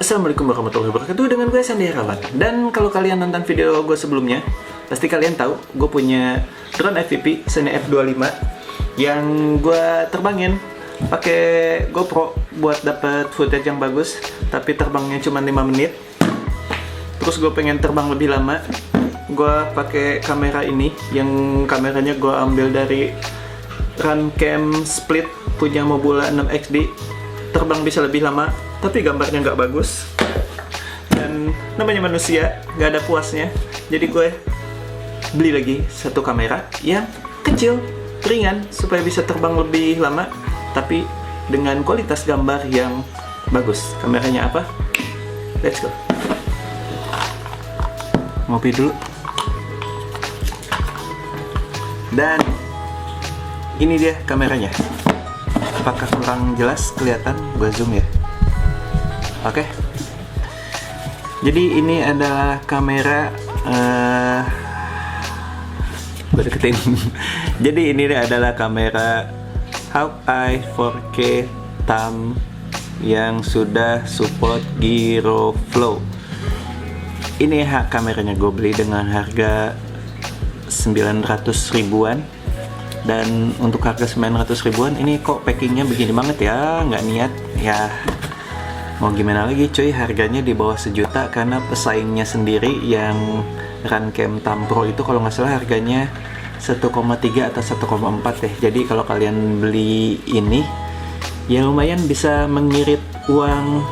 Assalamualaikum warahmatullahi wabarakatuh, dengan gue Sandi Herawan. Dan kalau kalian nonton video gue sebelumnya, pasti kalian tahu gue punya drone FPV Sony F25 yang gue terbangin pakai GoPro buat dapat footage yang bagus, tapi terbangnya cuma 5 menit. Terus gue pengen terbang lebih lama, gue pakai kamera ini, yang kameranya gue ambil dari Runcam Split punya Mobula 6XD. Terbang bisa lebih lama, tapi gambarnya nggak bagus. Dan namanya manusia, nggak ada puasnya. Jadi gue beli lagi satu kamera yang kecil, ringan, supaya bisa terbang lebih lama, tapi dengan kualitas gambar yang bagus. Kameranya apa? Let's go. Ngopi dulu. Dan ini dia kameranya. Apakah kurang jelas kelihatan? Gua zoom ya. Oke. Jadi ini adalah kamera gua deketin. Jadi ini adalah kamera Hawkeye 4K TAM yang sudah support Gyro Flow. Ini kameranya gue beli dengan harga 900 ribuan. Dan untuk harga 900 ribuan ini kok packingnya begini banget ya, nggak niat ya. Mau gimana lagi cuy, harganya di bawah sejuta karena pesaingnya sendiri yang Runcam TAM Pro itu kalau nggak salah harganya 1,3 atau 1,4 deh. Jadi kalau kalian beli ini ya lumayan bisa mengirit uang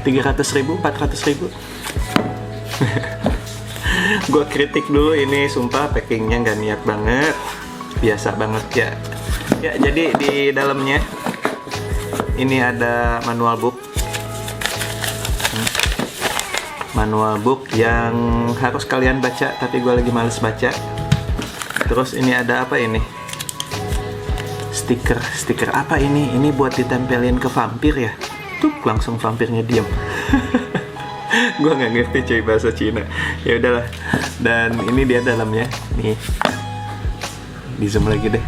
300 ribu, 400 ribu. Gue kritik dulu ini, sumpah packingnya nggak niat banget, biasa banget ya. Ya jadi di dalamnya ini ada manual book yang harus kalian baca, tapi gue lagi males baca. Terus ini ada apa ini? Stiker apa ini? Ini buat ditempelin ke vampir ya? Tuh langsung vampirnya diam. Gue nggak ngerti cuy bahasa Cina. Ya udahlah. Dan ini dia dalamnya nih. Di zoom lagi deh.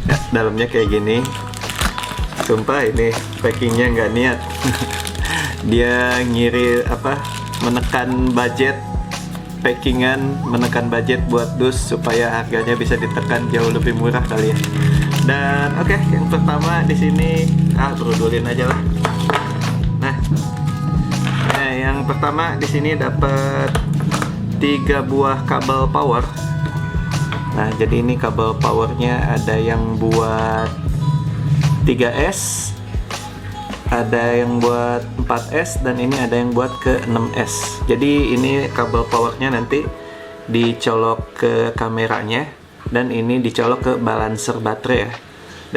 Ya, dalamnya kayak gini. Sumpah ini packingnya nggak niat. Dia menekan budget packingan, menekan budget buat dus supaya harganya bisa ditekan jauh lebih murah kali ya. Dan oke, yang pertama di sini berudulin aja lah. Nah, yang pertama di sini dapat 3 buah kabel power. Nah, jadi ini kabel powernya ada yang buat 3S, ada yang buat 4S, dan ini ada yang buat ke 6S. Jadi ini kabel powernya nanti dicolok ke kameranya, dan ini dicolok ke balancer baterai ya.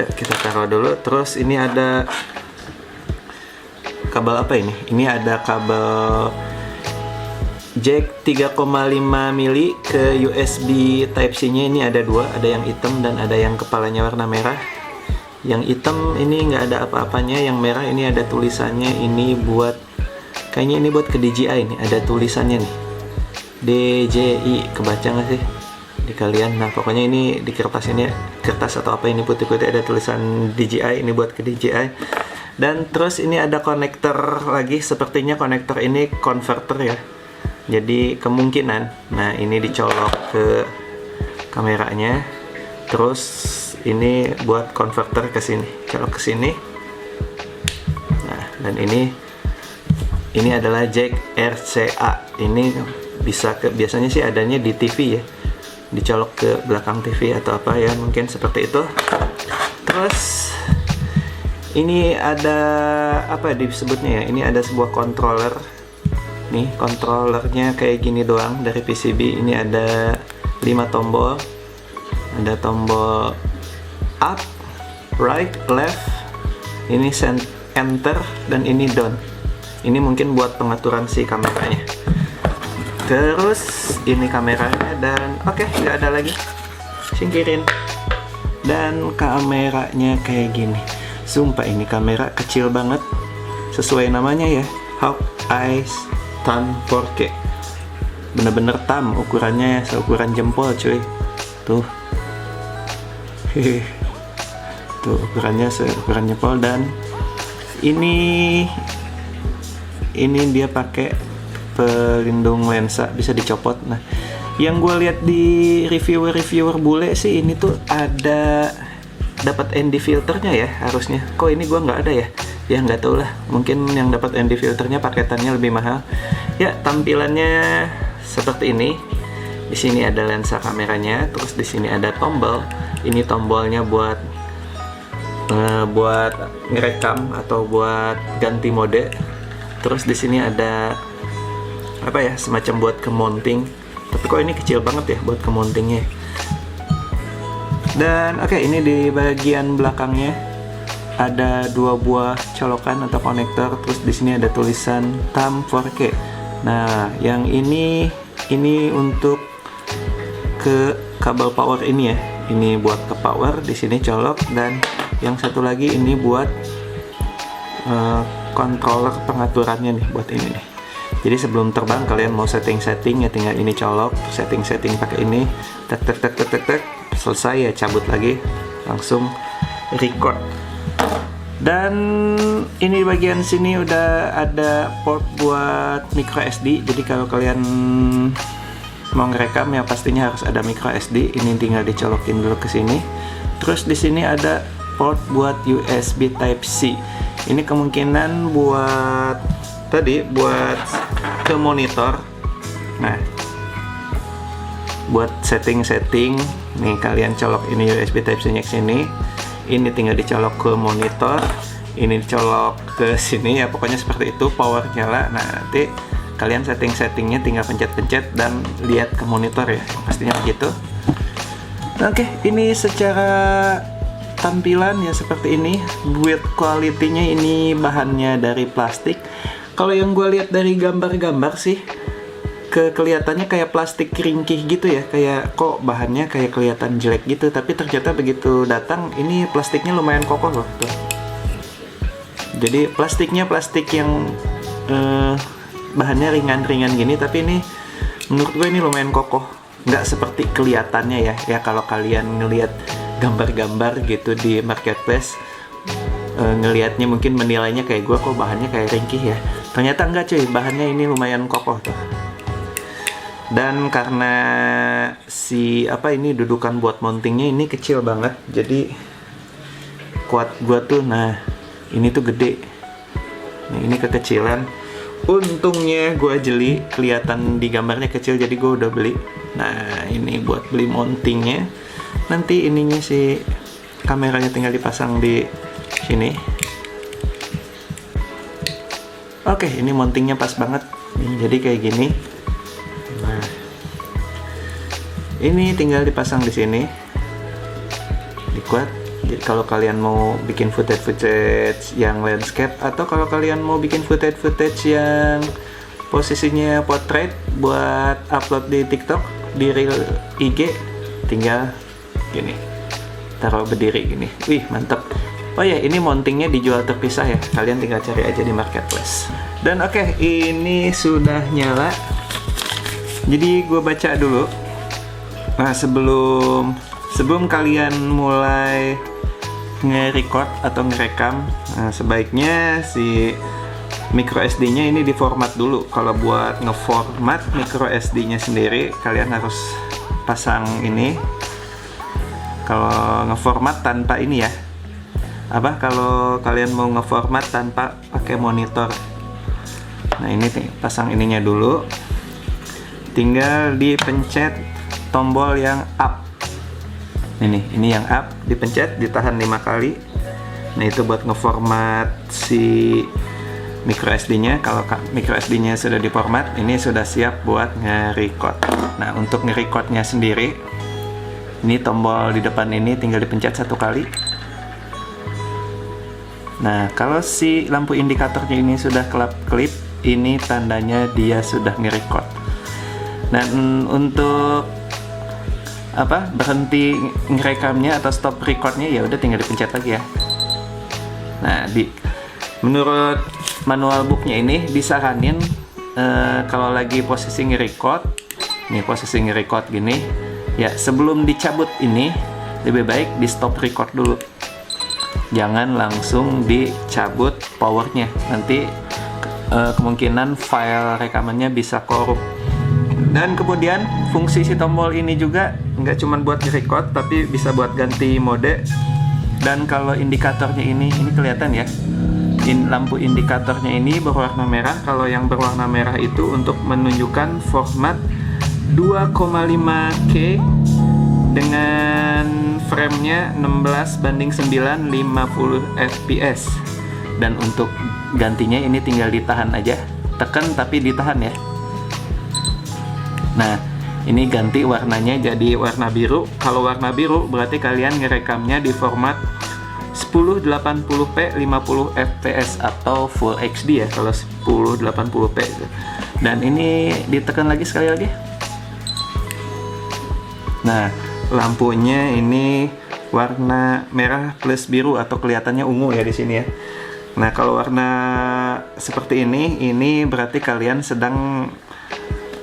Kita taruh dulu. Terus ini ada kabel apa ini? Ini ada kabel jack 3,5 mili ke USB Type-C nya. Ini ada 2, ada yang hitam dan ada yang kepalanya warna merah. Yang hitam ini nggak ada apa-apanya, yang merah ini ada tulisannya. Ini buat, kayaknya ini buat ke DJI nih, ada tulisannya nih, DJI, kebaca nggak sih di kalian? Nah pokoknya ini di kertas ini, kertas atau apa ini putih-putih, ada tulisan DJI, ini buat ke DJI. Dan terus ini ada konektor lagi, sepertinya konektor ini converter ya. Jadi kemungkinan, nah ini dicolok ke kameranya, terus ini buat konverter ke sini, colok ke sini. Nah, dan ini adalah jack RCA. Ini bisa biasanya sih adanya di TV ya, dicolok ke belakang TV atau apa ya, mungkin seperti itu. Terus ini ada apa disebutnya ya? Ini ada sebuah controller. Nih, controllernya kayak gini doang dari PCB. Ini ada 5 tombol. Ada tombol up, right, left. Ini enter, dan ini down. Ini mungkin buat pengaturan si kameranya. Terus ini kameranya, dan oke, nggak ada lagi. Singkirin. Dan kameranya kayak gini. Sumpah ini kamera kecil banget, sesuai namanya ya, Hawkeye TAM 4K. Bener-bener TAM, ukurannya seukuran jempol cuy. Tuh. Tuh ukurannya seukuran jempol. Dan ini ini dia pakai pelindung lensa, bisa dicopot. Nah, yang gue lihat di reviewer bule sih ini tuh ada dapat ND filternya ya harusnya. Kok ini gue nggak ada ya? Ya nggak tahu lah. Mungkin yang dapat ND filternya paketannya lebih mahal. Ya, tampilannya seperti ini. Di sini ada lensa kameranya, terus di sini ada tombol. Ini tombolnya buat ngerekam atau buat ganti mode. Terus di sini ada apa ya, semacam buat ke mounting. Tapi kok ini kecil banget ya buat ke mountingnya. Dan oke, ini di bagian belakangnya ada 2 buah colokan atau konektor. Terus di sini ada tulisan TAM 4K. Nah, yang ini untuk ke kabel power ini ya. Ini buat ke power, di sini colok, dan yang satu lagi ini buat controller pengaturannya nih, buat ini nih. Jadi sebelum terbang kalian mau setting-setting ya tinggal ini colok, setting-setting pakai ini, tek, selesai ya cabut lagi, langsung record. Dan ini bagian sini udah ada port buat micro SD. Jadi kalau kalian mau ngerekam ya pastinya harus ada micro SD. Ini tinggal dicolokin dulu ke sini. Terus di sini ada port buat USB Type C. Ini kemungkinan buat ke monitor. Nah, buat setting-setting nih kalian colok ini USB Type C nya ke sini. Ini tinggal dicolok ke monitor. Ini dicolok ke sini ya, pokoknya seperti itu, power nyala. Nah, nanti kalian setting-settingnya tinggal pencet-pencet dan lihat ke monitor ya, pastinya begitu. Oke, ini secara tampilan ya seperti ini. Build quality-nya ini bahannya dari plastik. Kalau yang gue lihat dari gambar-gambar sih, kelihatannya kayak plastik ringkih gitu ya, kayak kok bahannya kayak kelihatan jelek gitu. Tapi ternyata begitu datang, ini plastiknya lumayan kokoh loh. Tuh. Jadi plastiknya plastik yang bahannya ringan-ringan gini, tapi ini menurut gue ini lumayan kokoh. Nggak seperti kelihatannya ya. Ya kalau kalian ngelihat gambar-gambar gitu di marketplace, ngelihatnya mungkin menilainya kayak gue, kok bahannya kayak ringkih ya. Ternyata enggak cuy, bahannya ini lumayan kokoh tuh. Dan karena ini dudukan buat mountingnya ini kecil banget, jadi kuat gua tuh. Nah, ini tuh gede. Nah, ini kekecilan. Untungnya gua jeli, kelihatan di gambarnya kecil, jadi gua udah beli. Nah, ini buat beli mountingnya. Nanti ininya si kameranya tinggal dipasang di sini. Oke, ini mountingnya pas banget. Jadi kayak gini. Nah, ini tinggal dipasang di sini, dikuat. Jadi kalau kalian mau bikin footage yang landscape, atau kalau kalian mau bikin footage yang posisinya portrait buat upload di TikTok, di reel IG, tinggal gini, taruh berdiri gini. Wih, mantap. Oh ya, ini mountingnya dijual terpisah ya. Kalian tinggal cari aja di marketplace. Dan oke, ini sudah nyala. Jadi gue baca dulu. Nah, sebelum kalian mulai nge-record atau ngerekam, nah, sebaiknya si micro SD-nya ini diformat dulu. Kalau buat ngeformat micro SD-nya sendiri, kalian harus pasang ini. Kalau ngeformat tanpa ini ya, kalau kalian mau ngeformat tanpa pakai monitor, nah ini nih, pasang ininya dulu. Tinggal dipencet tombol yang up. Ini yang up, dipencet, ditahan 5 kali. Nah, itu buat ngeformat si micro SD-nya. Kalau micro SD-nya sudah diformat, ini sudah siap buat nge-record. Nah, untuk nge-recordnya sendiri, ini tombol di depan ini tinggal dipencet 1 kali. Nah, kalau si lampu indikatornya ini sudah kelap-kelip, ini tandanya dia sudah nge-record. Dan untuk berhenti ngerekamnya atau stop recordnya, ya udah tinggal dipencet lagi ya. Nah, menurut manual booknya ini disaranin kalau lagi posisi nge-record, nih posisi nge-record gini, ya sebelum dicabut ini lebih baik di stop record dulu. Jangan langsung dicabut powernya, nanti kemungkinan file rekamannya bisa korup. Dan kemudian fungsi si tombol ini juga nggak cuma buat record, tapi bisa buat ganti mode. Dan kalau indikatornya ini kelihatan ya, lampu indikatornya ini berwarna merah. Kalau yang berwarna merah itu untuk menunjukkan format 2,5K dengan framenya 16:9 50 fps. Dan untuk gantinya ini tinggal ditahan aja, tekan tapi ditahan ya. Nah, ini ganti warnanya jadi warna biru. Kalau warna biru berarti kalian ngerekamnya di format 1080p 50 fps atau Full HD ya kalau 1080p. Dan ini ditekan lagi sekali lagi. Nah, lampunya ini warna merah plus biru atau kelihatannya ungu ya di sini ya. Nah, kalau warna seperti ini berarti kalian sedang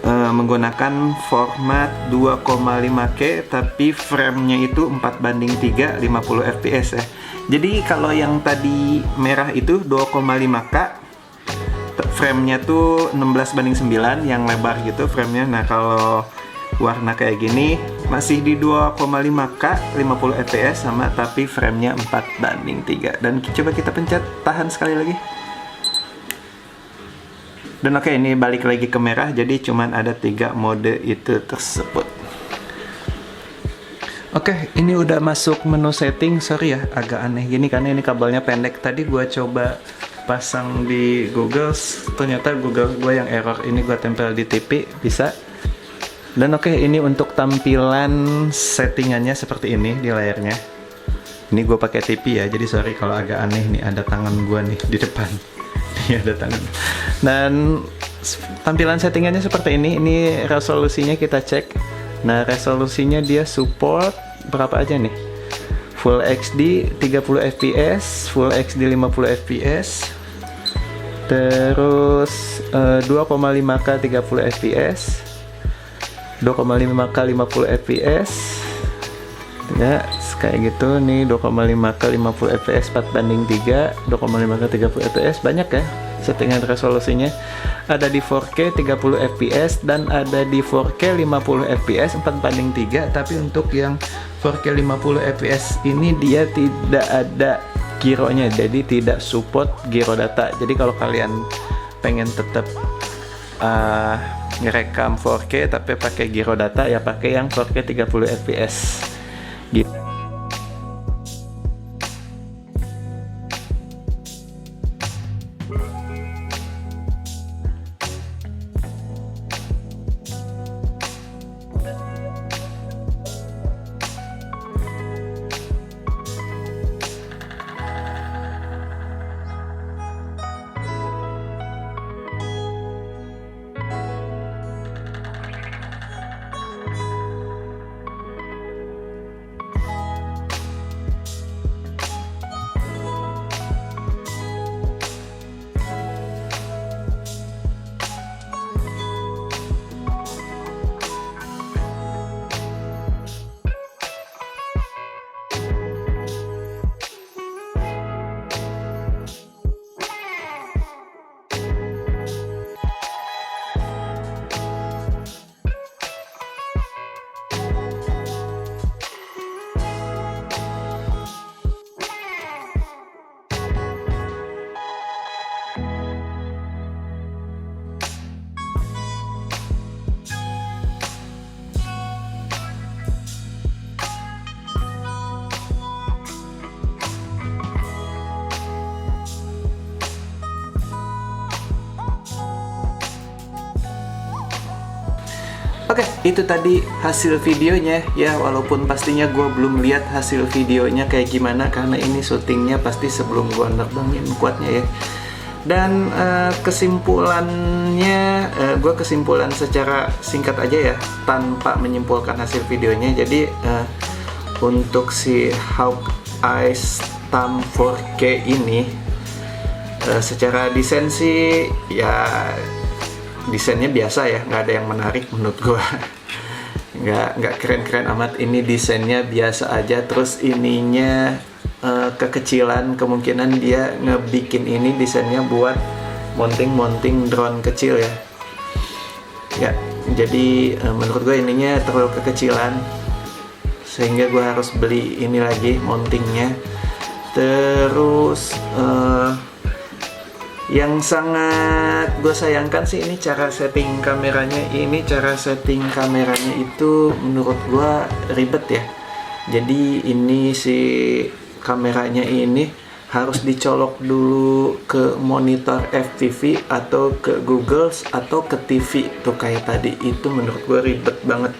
menggunakan format 2,5K tapi framenya itu 4:3 50 fps ya. Jadi kalau yang tadi merah itu 2,5K, framenya tuh 16:9 yang lebar gitu framenya. Nah, kalau warna kayak gini masih di 2,5K 50 fps sama tapi framenya 4:3. Dan coba kita pencet, tahan sekali lagi. Dan oke, ini balik lagi ke merah, jadi cuman ada 3 mode itu tersebut. Oke, ini udah masuk menu setting. Sorry ya, agak aneh gini karena ini kabelnya pendek. Tadi gua coba pasang di Google, ternyata Google gua yang error. Ini gua tempel di TV, bisa. Dan oke, ini untuk tampilan settingannya seperti ini di layarnya. Ini gue pakai TV ya, jadi sorry kalau agak aneh nih, ada tangan gue nih di depan. Iya, ada tangan. Dan tampilan settingannya seperti ini. Ini resolusinya kita cek. Nah, resolusinya dia support berapa aja nih? Full HD 30 fps, Full HD 50 fps, terus 2,5K 30 fps, 2,5K 50 fps ya, kayak gitu nih. 2,5K 50 fps 4:3, 2,5K 30 fps. Banyak ya settingan resolusinya. Ada di 4K 30 fps dan ada di 4K 50 fps 4:3. Tapi untuk yang 4K 50 fps ini dia tidak ada gironya, jadi tidak support giro data. Jadi kalau kalian pengen tetap ngerekam 4K tapi pakai giro data, ya pakai yang 4K 30 fps gitu. Oke, itu tadi hasil videonya ya, walaupun pastinya gue belum lihat hasil videonya kayak gimana karena ini syutingnya pasti sebelum gue nerbangin kuatnya ya. Dan kesimpulannya, gue kesimpulan secara singkat aja ya, tanpa menyimpulkan hasil videonya. Jadi untuk si Hawkeye Stam 4K ini secara desain sih ya desainnya biasa ya, nggak ada yang menarik menurut gua. nggak keren-keren amat. Ini desainnya biasa aja. Terus ininya kekecilan, kemungkinan dia ngebikin ini desainnya buat mounting drone kecil ya. Ya, jadi menurut gue ininya terlalu kekecilan sehingga gue harus beli ini lagi mountingnya. Terus yang sangat gue sayangkan sih ini cara setting kameranya. Ini cara setting kameranya itu menurut gue ribet ya. Jadi ini si kameranya ini harus dicolok dulu ke monitor FPV atau ke Google atau ke TV tuh kayak tadi. Itu menurut gue ribet banget.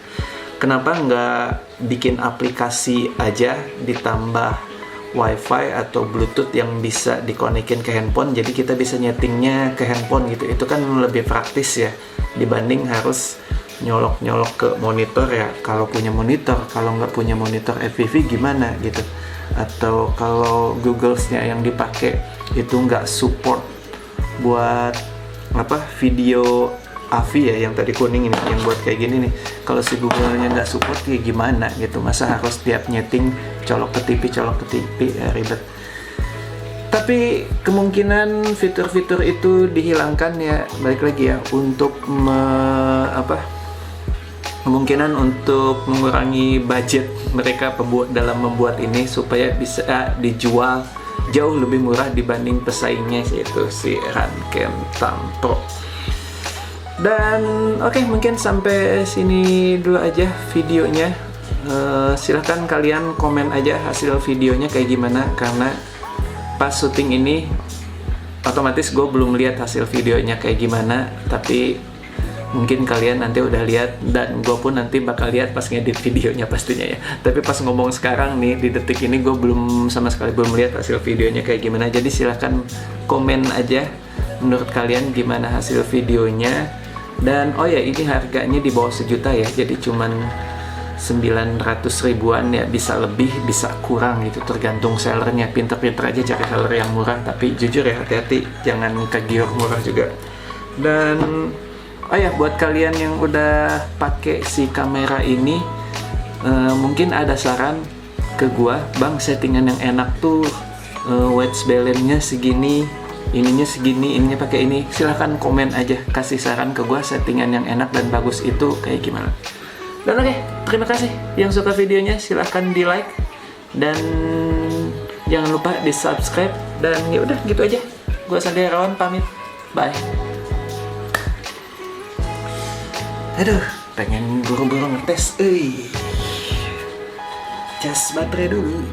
Kenapa nggak bikin aplikasi aja ditambah WiFi atau Bluetooth yang bisa dikonekin ke handphone, jadi kita bisa nyetingnya ke handphone gitu. Itu kan lebih praktis ya dibanding harus nyolok-nyolok ke monitor ya. Kalau punya monitor, kalau nggak punya monitor FPV gimana gitu. Atau kalau Google-nya yang dipakai itu nggak support buat video AVI ya, yang tadi kuning ini, yang buat kayak gini nih. Kalau si Google-nya nggak support ya gimana gitu. Masa harus tiap nyeting colok ke TV ya, ribet. Tapi kemungkinan fitur-fitur itu dihilangkan ya, balik lagi ya, untuk kemungkinan untuk mengurangi budget mereka dalam membuat ini supaya bisa dijual jauh lebih murah dibanding pesaingnya, yaitu si Rankentam Pro. Dan oke, mungkin sampai sini dulu aja videonya. Silahkan kalian komen aja hasil videonya kayak gimana, karena pas syuting ini otomatis gue belum lihat hasil videonya kayak gimana, tapi mungkin kalian nanti udah lihat, dan gue pun nanti bakal lihat pas ngedit videonya pastinya ya. Tapi pas ngomong sekarang nih di detik ini gue belum sama sekali belum lihat hasil videonya kayak gimana. Jadi silahkan komen aja menurut kalian gimana hasil videonya. Dan oh ya, ini harganya di bawah 1 juta ya, jadi cuman 900 ribuan ya, bisa lebih bisa kurang gitu tergantung sellernya. Pinter-pinter aja cari seller yang murah, tapi jujur ya hati-hati jangan kegiur murah juga. Dan oh ya, buat kalian yang udah pakai si kamera ini, mungkin ada saran ke gua, bang settingan yang enak tuh wedge balance-nya segini, ininya segini, ininya pakai ini. Silahkan komen aja, kasih saran ke gua settingan yang enak dan bagus itu kayak gimana. Dan oke, terima kasih yang suka videonya, silahkan di like dan jangan lupa di subscribe. Dan ya udah gitu aja, gua Sandi Herawan pamit, bye. Aduh, pengen buru-buru ngetes, cas baterai dulu.